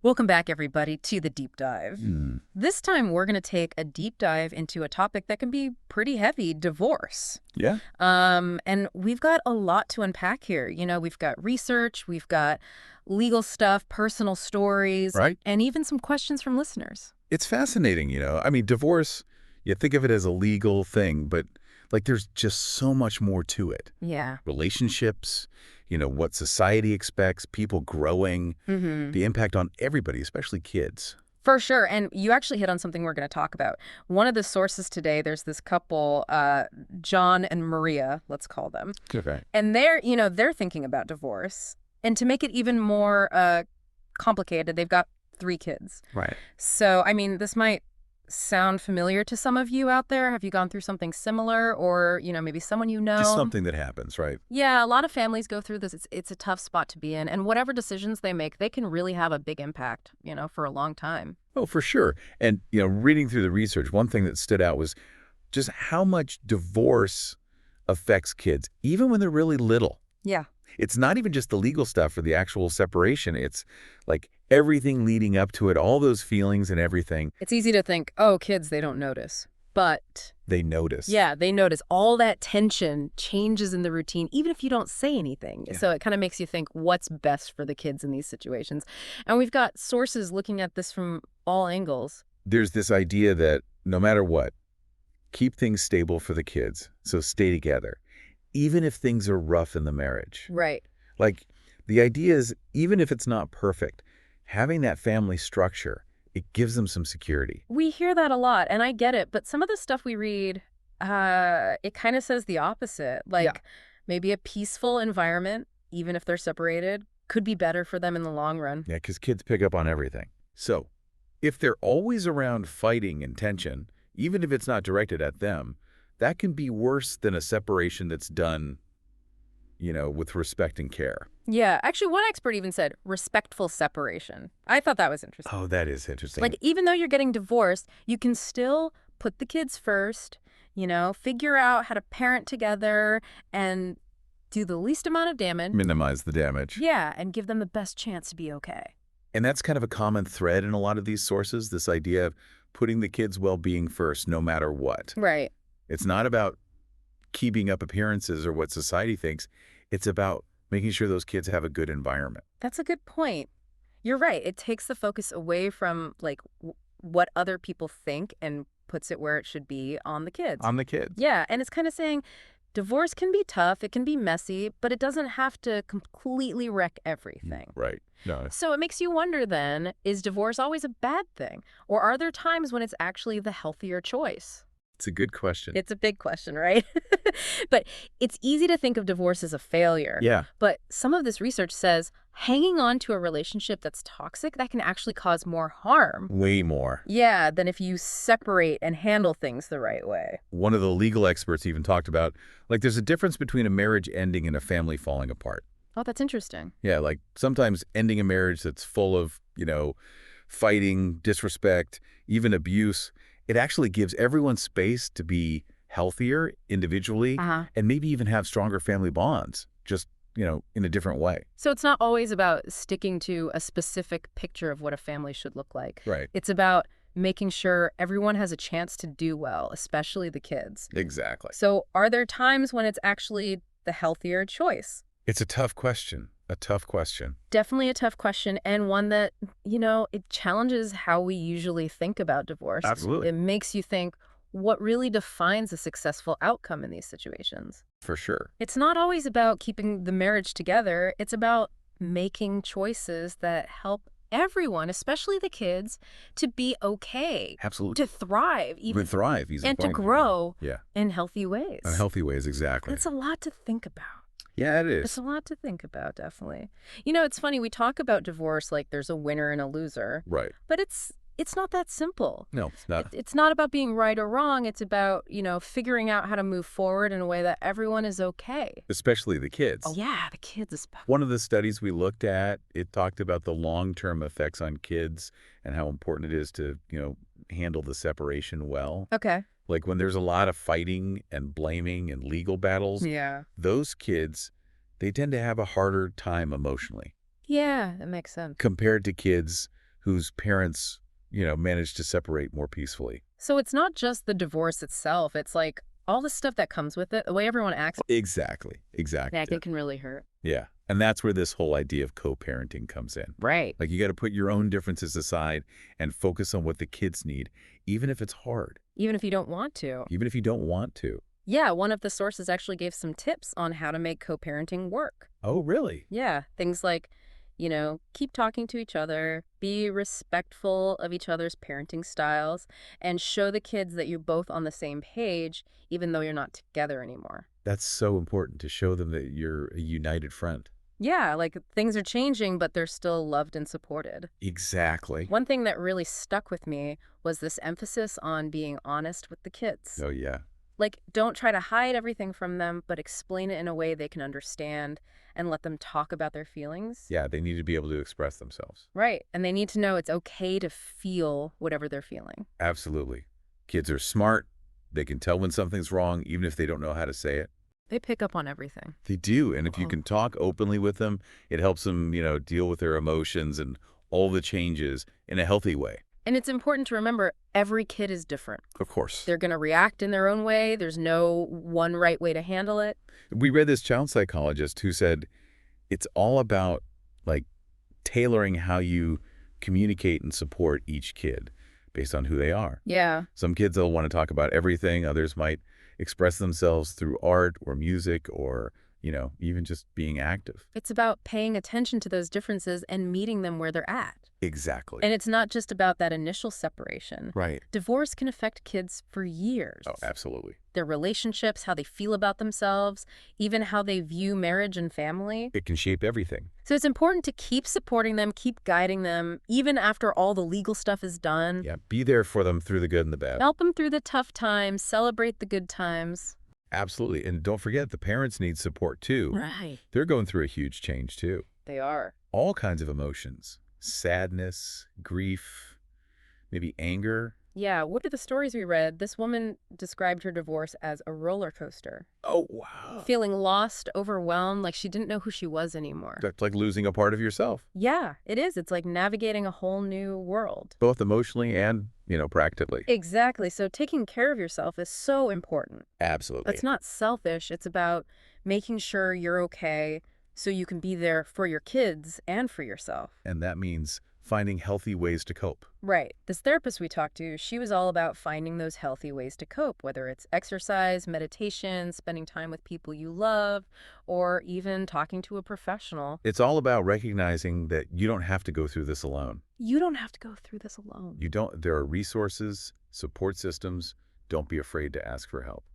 Welcome back, everybody, to the deep dive. Hmm. This time, we're going to take a deep dive into a topic that can be pretty heavy, divorce. Yeah. And we've got a lot to unpack here. We've got research, we've got legal stuff, personal stories, Right. and even some questions from listeners. It's fascinating. I mean, divorce, you think of it as a legal thing, but like there's just so much more to it. Yeah. Relationships, what society expects, people growing, Mm-hmm. the impact on everybody, especially kids. For sure. And you actually hit on something we're going to talk about. One of the sources today, there's this couple, John and Maria, let's call them. Okay. And they're thinking about divorce. And to make it even more complicated, they've got 3 kids. Right. So, I mean, this might sound familiar to some of you out there. Have you gone through something similar or, maybe someone you know? Just something that happens, right? Yeah, a lot of families go through this. It's a tough spot to be in. And whatever decisions they make, they can really have a big impact, for a long time. Oh, for sure. And, reading through the research, one thing that stood out was just how much divorce affects kids, even when they're really little. Yeah. It's not even just the legal stuff or the actual separation. It's like everything leading up to it, all those feelings and everything. It's easy to think, oh, kids, they don't notice. But They notice. yeah, they notice all that tension changes in the routine, even if you don't say anything. Yeah. So it kind of makes you think what's best for the kids in these situations. And we've got sources looking at this from all angles. There's this idea that no matter what, keep things stable for the kids. So stay together, even if things are rough in the marriage. Right. Like the idea is, even if it's not perfect, having that family structure, it gives them some security. We hear that a lot, and I get it. But some of the stuff we read, it kind of says the opposite. Like Yeah. maybe a peaceful environment, even if they're separated, could be better for them in the long run. Yeah, because kids pick up on everything. So if they're always around fighting and tension, even if it's not directed at them, that can be worse than a separation that's done, with respect and care. Yeah, actually, one expert even said respectful separation. I thought that was interesting. Oh, that is interesting. Like, even though you're getting divorced, you can still put the kids first, figure out how to parent together and do the least amount of damage. Minimize the damage. Yeah, and give them the best chance to be okay. And that's kind of a common thread in a lot of these sources, this idea of putting the kids' well-being first no matter what. Right. It's not about keeping up appearances or what society thinks. It's about making sure those kids have a good environment. That's a good point. You're right. It takes the focus away from, like, what other people think and puts it where it should be on the kids. On the kids. Yeah, and it's kind of saying divorce can be tough, it can be messy, but it doesn't have to completely wreck everything. Right. No. So it makes you wonder then, is divorce always a bad thing? Or are there times when it's actually the healthier choice? It's a good question. It's a big question, right? But it's easy to think of divorce as a failure. Yeah. But some of this research says hanging on to a relationship that's toxic, that can actually cause more harm. Way more. Yeah, than if you separate and handle things the right way. One of the legal experts even talked about, like, there's a difference between a marriage ending and a family falling apart. Oh, that's interesting. Yeah, like sometimes ending a marriage that's full of, fighting, disrespect, even abuse, it actually gives everyone space to be healthier individually and maybe even have stronger family bonds, just, in a different way. So it's not always about sticking to a specific picture of what a family should look like. Right. It's about making sure everyone has a chance to do well, especially the kids. Exactly. So are there times when it's actually the healthier choice? It's a tough question. A tough question. Definitely a tough question, and one that, it challenges how we usually think about divorce. Absolutely. It makes you think, what really defines a successful outcome in these situations? For sure. It's not always about keeping the marriage together. It's about making choices that help everyone, especially the kids, to be okay, Absolutely. to thrive, even, Would thrive. He's and to important. grow Yeah. in healthy ways. In healthy ways, exactly. It's a lot to think about. Yeah, it It's is. a lot to think about, definitely. It's funny, we talk about divorce like there's a winner and a loser, Right. but it's not that simple. No, it's not. It's not about being right or wrong. It's about, figuring out how to move forward in a way that everyone is okay. Especially the kids. Oh, yeah, the kids especially. One of the studies we looked at, it talked about the long-term effects on kids and how important it is to, handle the separation well. Okay. Like when there's a lot of fighting and blaming and legal battles, Yeah. those kids, they tend to have a harder time emotionally Yeah, that makes sense. compared to kids whose parents, managed to separate more peacefully. So it's not just the divorce itself. It's like all the stuff that comes with it, the way everyone acts. Exactly. Exactly. That can really hurt. Yeah. And that's where this whole idea of co-parenting comes in. Right. Like, you got to put your own differences aside and focus on what the kids need, even if it's hard, Even if you don't want to. even if you don't want to. Yeah, one of the sources actually gave some tips on how to make co-parenting work. Oh, really? Yeah, things like, keep talking to each other, be respectful of each other's parenting styles, and show the kids that you're both on the same page, even though you're not together anymore. That's so important, to show them that you're a united front. Yeah, like things are changing, but they're still loved and supported. Exactly. One thing that really stuck with me was this emphasis on being honest with the kids. Oh, yeah. Like, don't try to hide everything from them, but explain it in a way they can understand and let them talk about their feelings. Yeah, they need to be able to express themselves. Right. And they need to know it's okay to feel whatever they're feeling. Absolutely. Kids are smart. They can tell when something's wrong, even if they don't know how to say it. They pick up on everything. They do. And if you can talk openly with them, it helps them, deal with their emotions and all the changes in a healthy way. And it's important to remember every kid is different. Of course. They're going to react in their own way. There's no one right way to handle it. We read this child psychologist who said it's all about, like, tailoring how you communicate and support each kid based on who they are. Yeah. Some kids will want to talk about everything. Others might express themselves through art or music or, even just being active. It's about paying attention to those differences and meeting them where they're at. Exactly. And it's not just about that initial separation. Right. Divorce can affect kids for years. Oh, absolutely. Their relationships, how they feel about themselves, even how they view marriage and family. It can shape everything. So it's important to keep supporting them, keep guiding them, even after all the legal stuff is done. Yeah, be there for them through the good and the bad. Help them through the tough times, celebrate the good times. Absolutely. And don't forget, the parents need support too. Right. They're going through a huge change too. They are. All kinds of emotions. Sadness, grief, maybe anger. Yeah, one of the stories we read, this woman described her divorce as a roller coaster. Oh, wow. Feeling lost, overwhelmed, like she didn't know who she was anymore. That's like losing a part of yourself. Yeah, it is. It's like navigating a whole new world. Both emotionally and, practically. Exactly. So taking care of yourself is so important. Absolutely. It's not selfish. It's about making sure you're okay so you can be there for your kids and for yourself. And that means finding healthy ways to cope. Right. This therapist we talked to, she was all about finding those healthy ways to cope, whether it's exercise, meditation, spending time with people you love, or even talking to a professional. It's all about recognizing that you don't have to go through this alone. You don't have to go through this alone. There are resources, support systems. Don't be afraid to ask for help.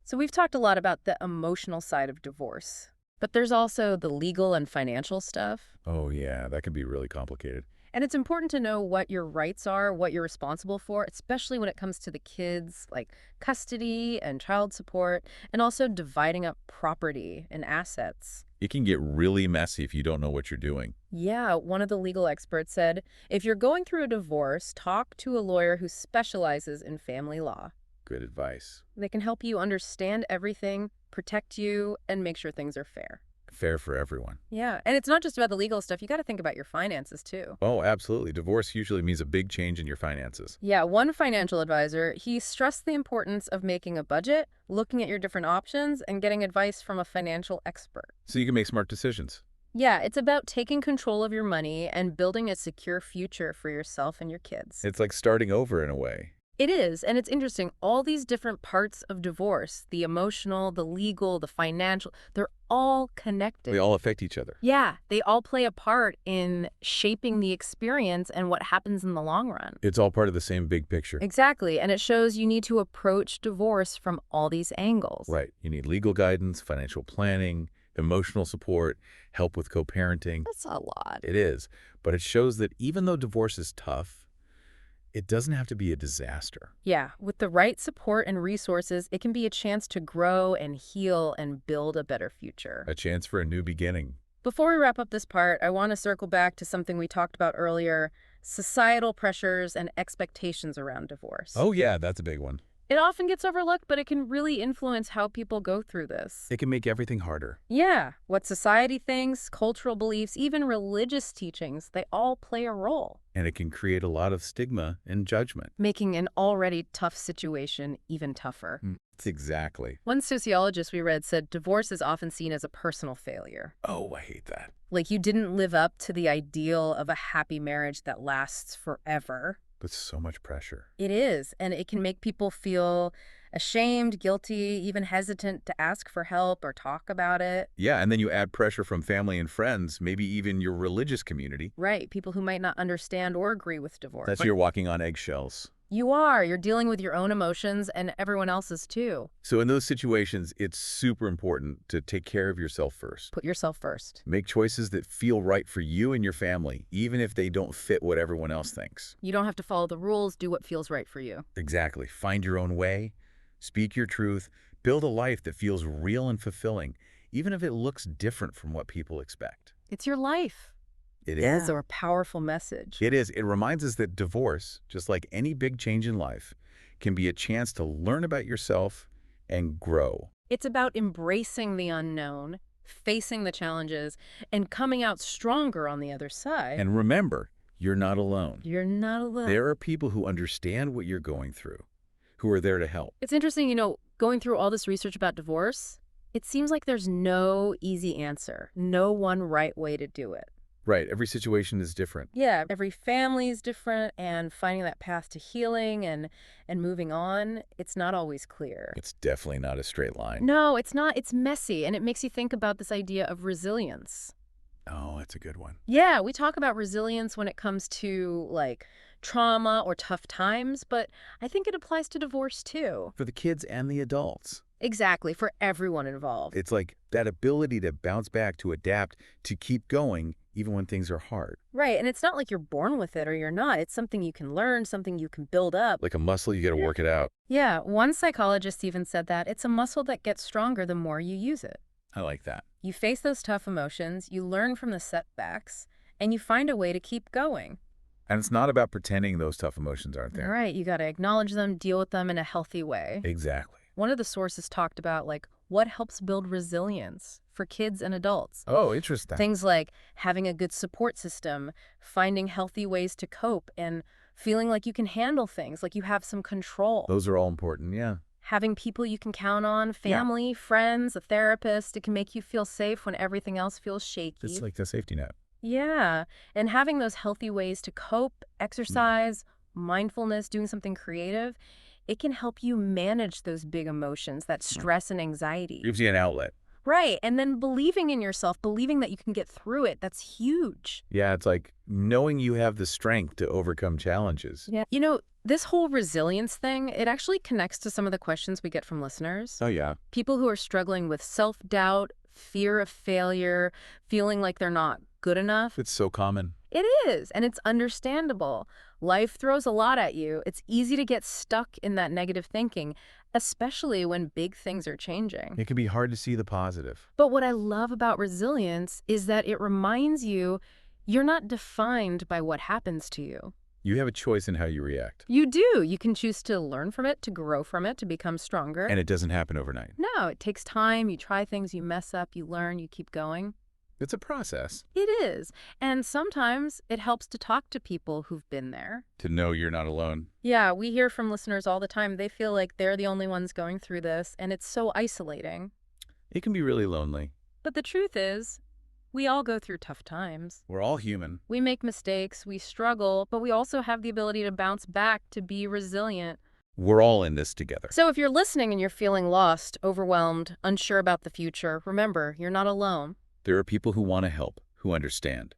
So we've talked a lot about the emotional side of divorce, but there's also the legal and financial stuff. Oh, yeah, that can be really complicated. And it's important to know what your rights are, what you're responsible for, especially when it comes to the kids, like custody and child support, and also dividing up property and assets. It can get really messy if you don't know what you're doing. Yeah, one of the legal experts said, if you're going through a divorce, talk to a lawyer who specializes in family law. Good advice. They can help you understand everything, protect you, and make sure things are fair. Fair for everyone. Yeah, and it's not just about the legal stuff. You got to think about your finances, too. Oh, absolutely. Divorce usually means a big change in your finances. Yeah, one financial advisor, he stressed the importance of making a budget, looking at your different options, and getting advice from a financial expert. So you can make smart decisions. Yeah, it's about taking control of your money and building a secure future for yourself and your kids. It's like starting over in a way. It is, and it's interesting. All these different parts of divorce, the emotional, the legal, the financial, they're all connected. They all affect each other. Yeah, they all play a part in shaping the experience and what happens in the long run. It's all part of the same big picture. Exactly, and it shows you need to approach divorce from all these angles. Right. You need legal guidance, financial planning, emotional support, help with co-parenting. That's a lot. It is. But it shows that even though divorce is tough, it doesn't have to be a disaster. Yeah, with the right support and resources, it can be a chance to grow and heal and build a better future. A chance for a new beginning. Before we wrap up this part, I want to circle back to something we talked about earlier, societal pressures and expectations around divorce. Oh, yeah, that's a big one. It often gets overlooked, but it can really influence how people go through this. It can make everything harder. Yeah, what society thinks, cultural beliefs, even religious teachings, they all play a role, And it can create a lot of stigma and judgment. making an already tough situation even tougher. That's exactly. One sociologist we read said divorce is often seen as a personal failure. Oh, I hate that. Like you didn't live up to the ideal of a happy marriage that lasts forever. But so much pressure. It is, and it can make people feel ashamed, guilty, even hesitant to ask for help or talk about it. Yeah, and then you add pressure from family and friends, maybe even your religious community. Right, people who might not understand or agree with divorce. That's you're walking on eggshells. You're dealing with your own emotions and everyone else's too. So in those situations, it's super important to take care of yourself first. Put yourself first. Make choices that feel right for you and your family, even if they don't fit what everyone else thinks. You don't have to follow the rules, do what feels right for you. Exactly. Find your own way, speak your truth, build a life that feels real and fulfilling, even if it looks different from what people expect. It's your life. It Yes, is. or a powerful message. It is. It reminds us that divorce, just like any big change in life, can be a chance to learn about yourself and grow. It's about embracing the unknown, facing the challenges, and coming out stronger on the other side. And remember, you're not alone. You're not alone. There are people who understand what you're going through, who are there to help. It's interesting, going through all this research about divorce, it seems like there's no easy answer, no one right way to do it. Right. Every situation is different. Yeah, every family is different, and finding that path to healing and moving on, it's not always clear. It's definitely not a straight line. No, it's not. It's messy, and it makes you think about this idea of resilience. Oh, that's a good one. Yeah, we talk about resilience when it comes to, like, trauma or tough times, but I think it applies to divorce, too. For the kids and the adults. Exactly, for everyone involved. It's like that ability to bounce back, to adapt, to keep going, even when things are hard. Right, and it's not like you're born with it or you're not. It's something you can learn, something you can build up. Like a muscle, you got to work it out. Yeah, one psychologist even said that it's a muscle that gets stronger the more you use it. I like that. You face those tough emotions, you learn from the setbacks, and you find a way to keep going. And it's not about pretending those tough emotions aren't there. Right, you got to acknowledge them, deal with them in a healthy way. Exactly. One of the sources talked about, like, what helps build resilience for kids and adults. Oh, interesting. Things like having a good support system, finding healthy ways to cope, and feeling like you can handle things, like you have some control. Those are all important, yeah. Having people you can count on, family, friends, a therapist, it can make you feel safe when everything else feels shaky. It's like the safety net. Yeah, and having those healthy ways to cope, exercise, mindfulness, doing something creative, it can help you manage those big emotions, that stress and anxiety. Gives you an outlet. Right, and then believing in yourself, believing that you can get through it, that's huge. Yeah, it's like knowing you have the strength to overcome challenges. Yeah. This whole resilience thing, it actually connects to some of the questions we get from listeners. Oh, yeah. People who are struggling with self-doubt, fear of failure, feeling like they're not good enough. It's so common. It is, and it's understandable. Life throws a lot at you. It's easy to get stuck in that negative thinking, especially when big things are changing. It can be hard to see the positive. But what I love about resilience is that it reminds you you're not defined by what happens to you. You have a choice in how you react. You do. You can choose to learn from it, to grow from it, to become stronger. And it doesn't happen overnight. No, it takes time. You try things, you mess up, you learn, you keep going. It's a process. It is. And sometimes it helps to talk to people who've been there. To know you're not alone. Yeah, we hear from listeners all the time. They feel like they're the only ones going through this, and it's so isolating. It can be really lonely. But the truth is, we all go through tough times. We're all human. We make mistakes, we struggle, but we also have the ability to bounce back, to be resilient. We're all in this together. So if you're listening and you're feeling lost, overwhelmed, unsure about the future, remember, you're not alone. There are people who want to help, who understand.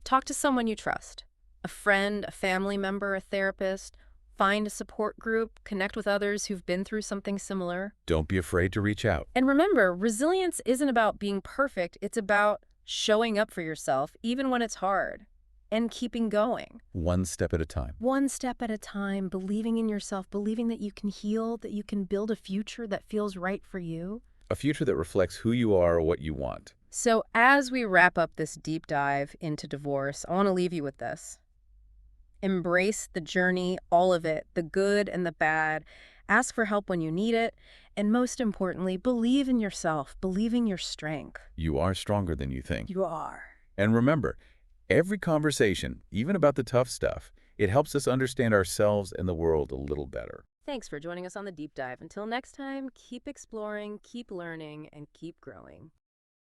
Talk to someone you trust. A friend, a family member, a therapist. Find a support group. Connect with others who've been through something similar. Don't be afraid to reach out. And remember, resilience isn't about being perfect. It's about showing up for yourself, even when it's hard, and keeping going. One step at a time. One step at a time, believing in yourself, believing that you can heal, that you can build a future that feels right for you. A future that reflects who you are or what you want. So as we wrap up this deep dive into divorce, I want to leave you with this. Embrace the journey, all of it, the good and the bad. Ask for help when you need it. And most importantly, believe in yourself, believe in your strength. You are stronger than you think. You are. And remember, every conversation, even about the tough stuff, it helps us understand ourselves and the world a little better. Thanks for joining us on the deep dive. Until next time, keep exploring, keep learning, and keep growing.